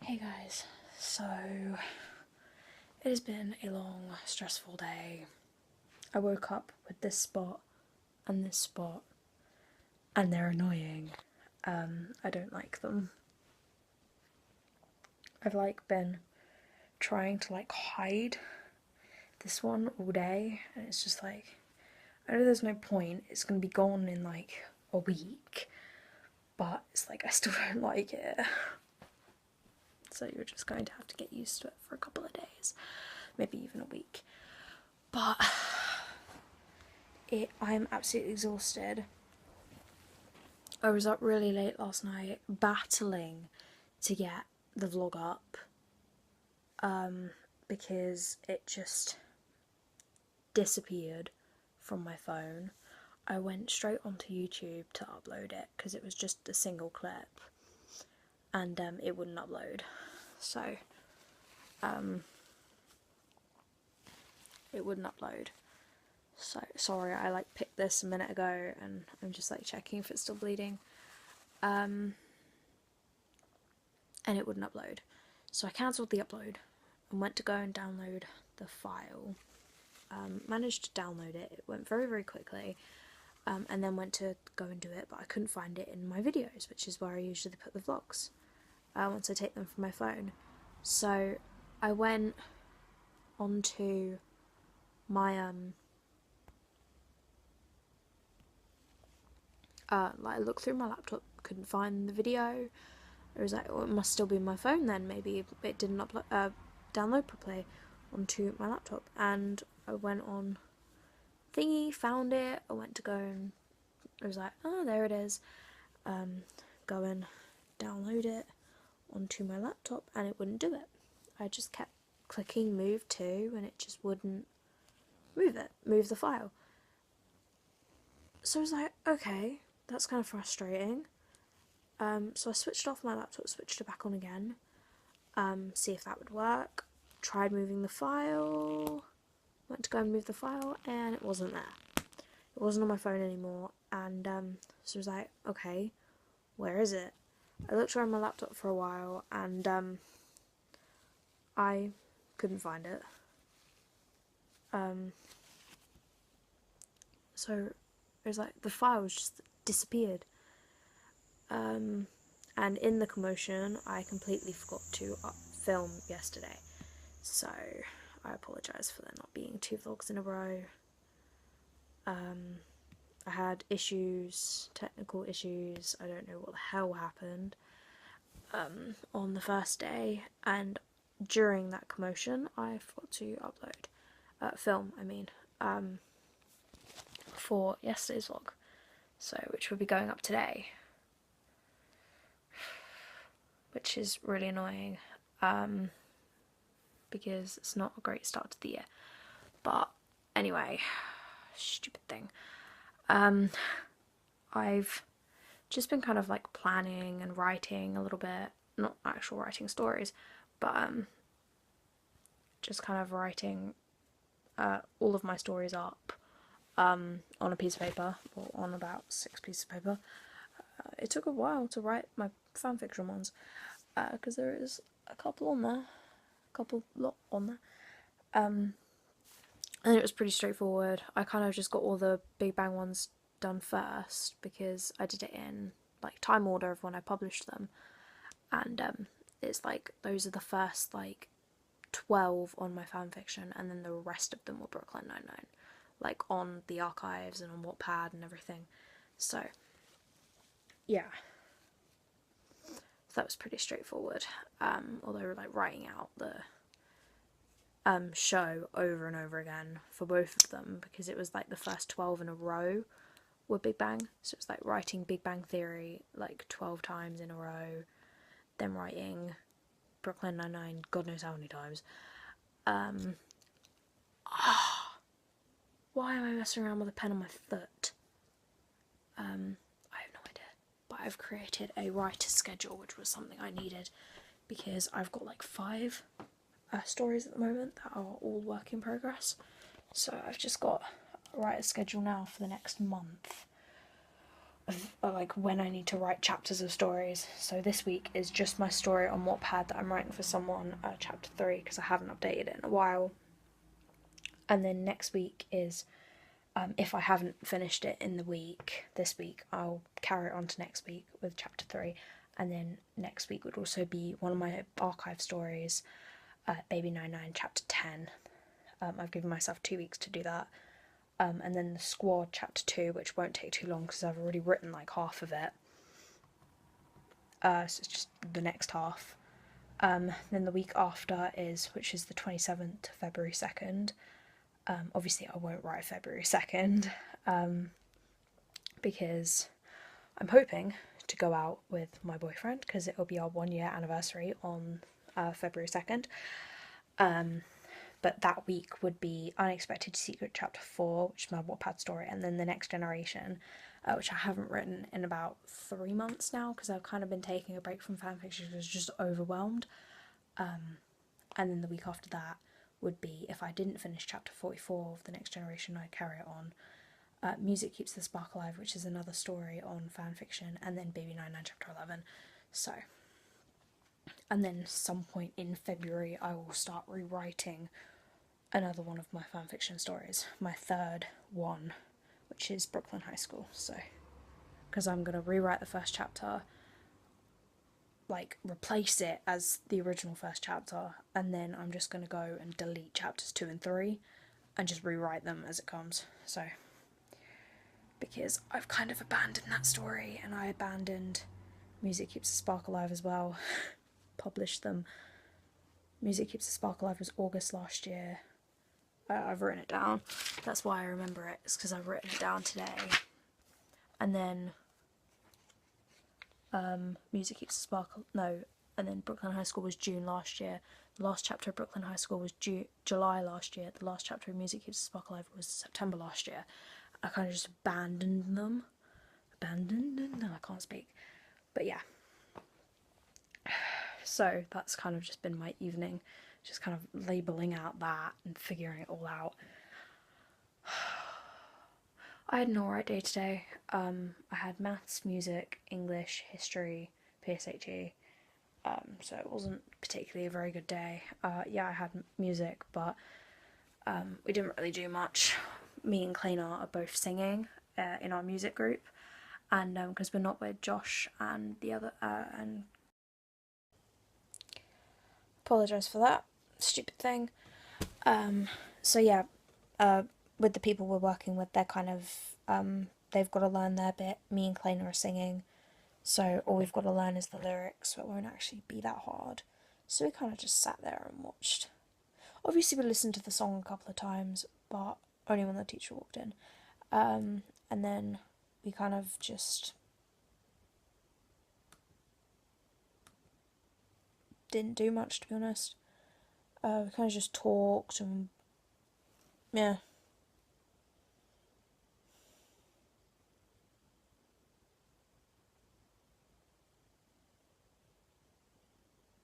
Hey guys, so it has been a long, stressful day. I woke up with this spot, and they're annoying. I don't like them. I've been trying to hide this one all day, and it's just I know there's no point, it's gonna be gone in a week, but it's I still don't like it. So you're just going to have to get used to it for a couple of days, maybe even a week. But I'm absolutely exhausted. I was up really late last night battling to get the vlog up because it just disappeared from my phone. I went straight onto YouTube to upload it because it was just a single clip and it wouldn't upload. So it wouldn't upload. So sorry, I picked this a minute ago and I'm just checking if it's still bleeding. And it wouldn't upload. So I cancelled the upload and went to go and download the file. Managed to download it. It went very, very quickly. And then went to go and do it, but I couldn't find it in my videos, which is where I usually put the vlogs once I take them from my phone. So I went onto my I looked through my laptop, couldn't find the video. I was oh, it must still be my phone then, maybe it didn't download properly onto my laptop. And I went on thingy, found it, I went to go and I was oh, there it is. Go and download it onto my laptop and it wouldn't do it. I just kept clicking move to and it just wouldn't move the file. So I was okay, that's kind of frustrating. So I switched off my laptop, switched it back on again, see if that would work. Tried moving the file, went to go and move the file, and it wasn't there. It wasn't on my phone anymore, and so I was okay, where is it? I looked around my laptop for a while, and I couldn't find it. So it was the file was just disappeared. And in the commotion, I completely forgot to film yesterday. So I apologise for there not being 2 vlogs in a row. I had issues, technical issues, I don't know what the hell happened on the first day, and during that commotion I forgot to upload, film I mean, for yesterday's vlog, so which will be going up today, which is really annoying because it's not a great start to the year. But anyway, stupid thing. I've just been kind of planning and writing a little bit, not actual writing stories, but just kind of writing all of my stories up on a piece of paper, or on about 6 pieces of paper. It took a while to write my fanfiction ones, because there is a couple on there, and it was pretty straightforward. I kind of just got all the Big Bang ones done first, because I did it in time order of when I published them, and it's those are the first 12 on my fanfiction, and then the rest of them were Brooklyn Nine-Nine, on the archives and on Wattpad and everything. So yeah, that was pretty straightforward, although writing out the show over and over again for both of them, because it was the first 12 in a row were Big Bang, so it's writing Big Bang Theory 12 times in a row, then writing Brooklyn Nine-Nine God knows how many times. Why am I messing around with a pen on my foot? I have no idea, but I've created a writer's schedule, which was something I needed, because I've got 5 stories at the moment that are all work in progress, so I've just got a writer's schedule now for the next month, like when I need to write chapters of stories. So this week is just my story on Wattpad that I'm writing for someone, chapter 3, because I haven't updated it in a while. And then next week is, if I haven't finished it in the week, this week, I'll carry it on to next week with chapter 3. And then next week would also be one of my archive stories, Baby 99, chapter 10. I've given myself 2 weeks to do that. And then the Squad, chapter 2, which won't take too long because I've already written like half of it. So it's just the next half. Then the week after which is the 27th to February 2nd. Obviously I won't write February 2nd, because I'm hoping to go out with my boyfriend, because it'll be our 1 year anniversary on February 2nd. But that week would be Unexpected Secret chapter 4, which is my Wattpad story, and then The Next Generation, which I haven't written in about 3 months now, because I've kind of been taking a break from fanfiction because I was just overwhelmed. And then the week after that would be, if I didn't finish chapter 44 of The Next Generation, I'd carry it on. Music Keeps the Spark Alive, which is another story on fanfiction, and then Baby 99 chapter 11. So, and then some point in February I will start rewriting another one of my fanfiction stories, my third one, which is Brooklyn High School. So, because I'm going to rewrite the first chapter, like replace it as the original first chapter, and then I'm just going to go and delete chapters 2 and 3 and just rewrite them as it comes. So, because I've kind of abandoned that story, and I abandoned Music Keeps the Spark Alive as well. Published them. Music Keeps the Spark Alive was August last year. I've written it down. That's why I remember it. It's because I've written it down today. And then Music Keeps the Spark. No, and then Brooklyn High School was June last year. The last chapter of Brooklyn High School was July last year. The last chapter of Music Keeps the Spark Alive was September last year. I kind of just abandoned them. No, I can't speak. But yeah. So that's kind of just been my evening. Just kind of labelling out that and figuring it all out. I had an alright day today. I had maths, music, English, history, PSHE. So it wasn't particularly a very good day. Yeah, I had music, but we didn't really do much. Me and Kleina are both singing in our music group, and because we're not with Josh and the other, and apologise for that stupid thing. So yeah, with the people we're working with, they're kind of, they've got to learn their bit. Me and Kleina are singing, so all we've got to learn is the lyrics, so it won't actually be that hard. So we kind of just sat there and watched. Obviously we listened to the song a couple of times, but only when the teacher walked in. And then we kind of just didn't do much, to be honest. We kind of just talked and yeah.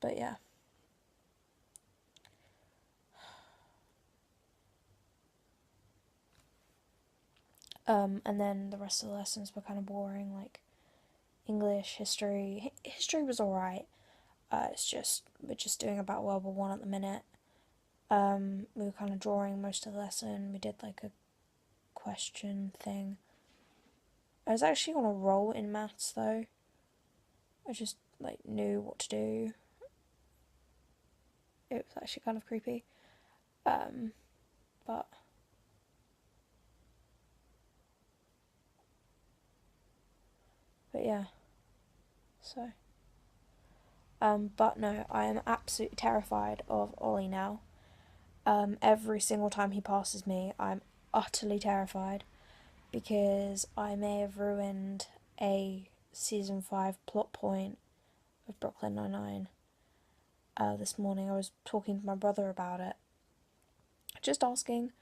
But yeah. And then the rest of the lessons were kind of boring, like English, history. History was alright. It's just, we're just doing about World War One at the minute. We were kind of drawing most of the lesson. We did like a question thing. I was actually on a roll in maths though. I just like knew what to do. It was actually kind of creepy. But yeah. So. But no, I am absolutely terrified of Ollie now. Every single time he passes me, I'm utterly terrified, because I may have ruined a season 5 plot point of Brooklyn Nine-Nine. This morning I was talking to my brother about it, just asking,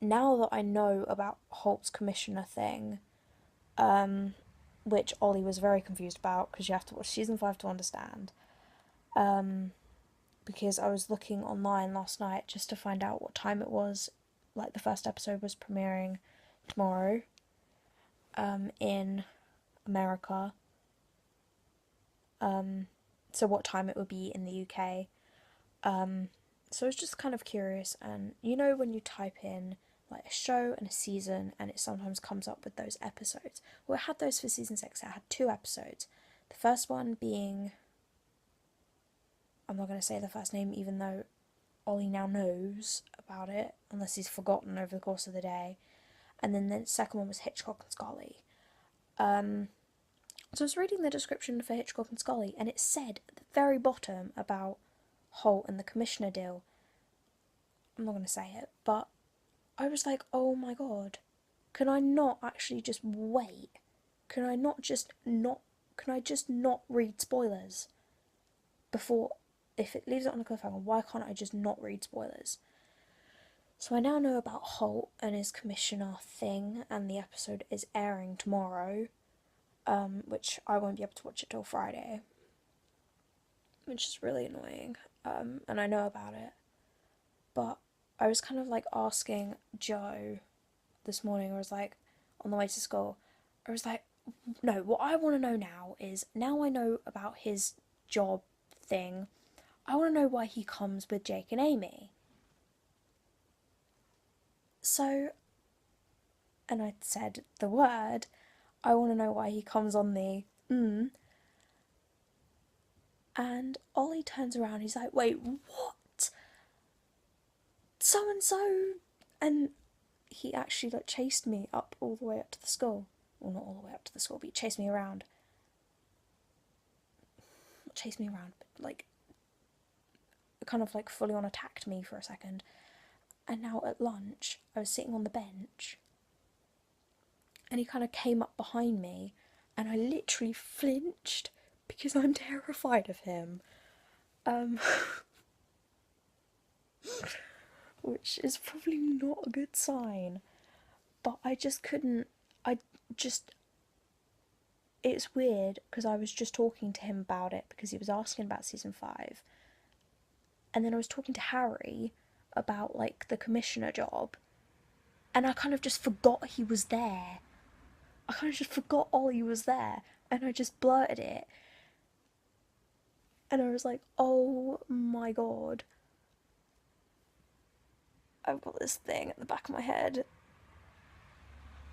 now that I know about Holt's commissioner thing, which Ollie was very confused about, because you have to watch season 5 to understand, because I was looking online last night just to find out what time it was, like the first episode was premiering tomorrow, in America. So what time it would be in the UK. So I was just kind of curious, and you know when you type in like a show and a season and it sometimes comes up with those episodes. Well, it had those for season 6. It had 2 episodes. The first one being, I'm not going to say the first name even though Ollie now knows about it, unless he's forgotten over the course of the day. And then the second one was Hitchcock and Scully. So I was reading the description for Hitchcock and Scully, and it said at the very bottom about Holt and the Commissioner deal. I'm not going to say it, but I was like, oh my god, can I not actually just wait? Can I just not read spoilers before, if it leaves it on a cliffhanger, why can't I just not read spoilers? So I now know about Holt and his commissioner thing, and the episode is airing tomorrow, which I won't be able to watch it till Friday, which is really annoying, and I know about it, but I was kind of like asking Joe this morning, I was like, on the way to school, I was like, no, what I want to know now is, now I know about his job thing, I want to know why he comes with Jake and Amy. So, and I said the word, I want to know why he comes on the and Ollie turns around, he's like, wait, what? So and so, and he actually like chased me up all the way up to the school. Well, not all the way up to the school, but he chased me around. Not chased me around, but like kind of like full on attacked me for a second. And now at lunch, I was sitting on the bench, and he kind of came up behind me, and I literally flinched because I'm terrified of him. Which is probably not a good sign. But I just couldn't. It's weird because I was just talking to him about it because he was asking about season 5. And then I was talking to Harry about like the commissioner job. And I kind of just forgot he was there. I kind of just forgot Ollie was there. And I just blurted it. And I was like, oh my god. I've got this thing at the back of my head.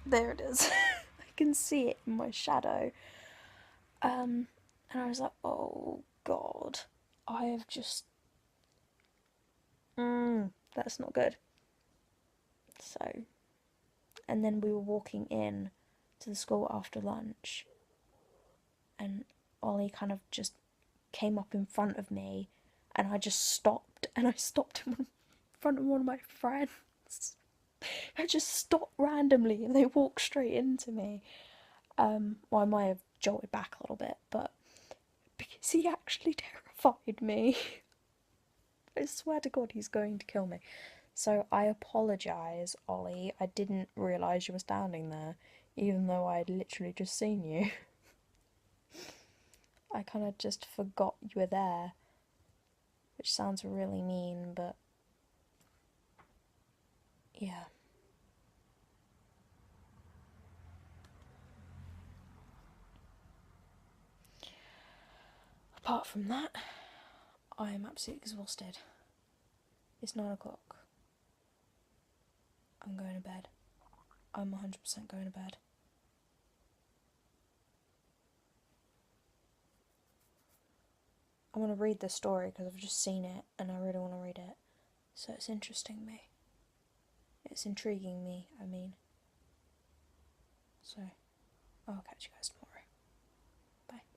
There it is. I can see it in my shadow. And I was like, oh god. I have just... that's not good. So... And then we were walking in to the school after lunch. And Ollie kind of just came up in front of me. And I just stopped. And I stopped him in front of one of my friends. I just stopped randomly and they walked straight into me. Well, I might have jolted back a little bit, but because he actually terrified me. I swear to God he's going to kill me. So I apologise, Ollie. I didn't realise you were standing there, even though I had literally just seen you. I kind of just forgot you were there, which sounds really mean, but yeah. Apart from that, I am absolutely exhausted. It's 9 o'clock. I'm going to bed. I'm 100% going to bed. I want to read this story because I've just seen it and I really want to read it. So it's interesting me. It's intriguing me, I mean. So, I'll catch you guys tomorrow. Bye.